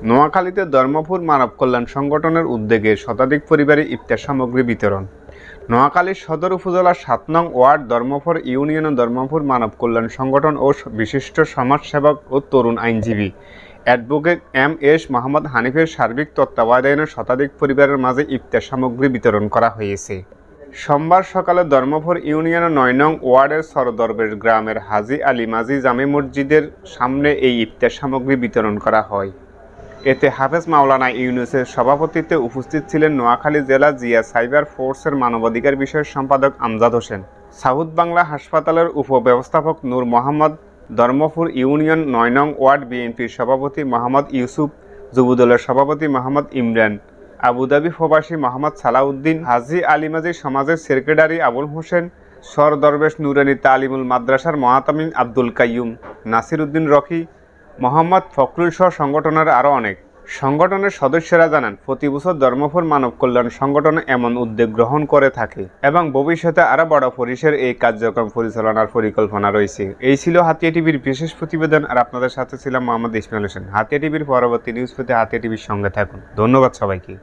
নোয়াখালীতে ধর্মপুর মানব কল্যাণ সংগঠনের উদ্যোগে শতাধিক পরিবারে ইফতার সামগ্রী বিতরণ। নোয়াখালীর সদর উপজেলার ৭ নং ওয়ার্ড ধর্মপুর ইউনিয়নে ধর্মপুর মানব কল্যাণ সংগঠন ও বিশিষ্ট সমাজসেবক ও তরুণ আইনজীবী অ্যাডভোকেট এম.এস. মোহাম্মদ হানিফের সার্বিক তত্ত্বাবধানে শতাধিক পরিবারের মাঝে ইফতার সামগ্রী বিতরণ করা হয়েছে। সোমবার সকালে ধর্মপুর ইউনিয়নের ৯ নং ওয়ার্ডের সরদরবেশ গ্রামের হাজী আলী মাঝি জামে মসজিদের সামনে এই ইফতার সামগ্রী বিতরণ করা হয়। এতে হাফেজ মাওলানা ইউনুসের সভাপতিত্বে উপস্থিত ছিলেন নোয়াখালী জেলা জিয়া সাইবার ফোর্সের মানবাধিকার বিষয়ক সম্পাদক আমজাদ হোসেন, সাউথ বাংলা হাসপাতালের উপব্যবস্থাপক নূর মোহাম্মদ, ধর্মপুর ইউনিয়ন ৯ নং ওয়ার্ড বিএনপির সভাপতি মোহাম্মদ ইউসুফ, যুবদলের সভাপতি মোহাম্মদ ইমরান, আবুধাবি প্রবাসী মোহাম্মদ সালাউদ্দিন, হাজী আলী মাঝি সমাজের সেক্রেটারি আবুল হোসেন, সর দরবেশ নুরানি তালিমুল মাদ্রাসার মহাতামিম আব্দুল কাইয়ুম, নাসির উদ্দিন রকি, মোহাম্মদ ফখরুল সহ সংগঠনের আরও অনেক। সংগঠনের সদস্যরা জানান, প্রতি বছর ধর্মপুর মানব কল্যাণ সংগঠন এমন উদ্যোগ গ্রহণ করে থাকে এবং ভবিষ্যতে আরও বড় পরিসরে এই কার্যক্রম পরিচালনার পরিকল্পনা রয়েছে। এই ছিল হাতিয়া টিভির বিশেষ প্রতিবেদন, আর আপনাদের সাথে ছিলাম মোহাম্মদ ইসমাইল হোসেন। হাতিয়া টিভির পরবর্তী নিউজ পেতে হাতিয়া টিভির সঙ্গে থাকুন। ধন্যবাদ সবাইকে।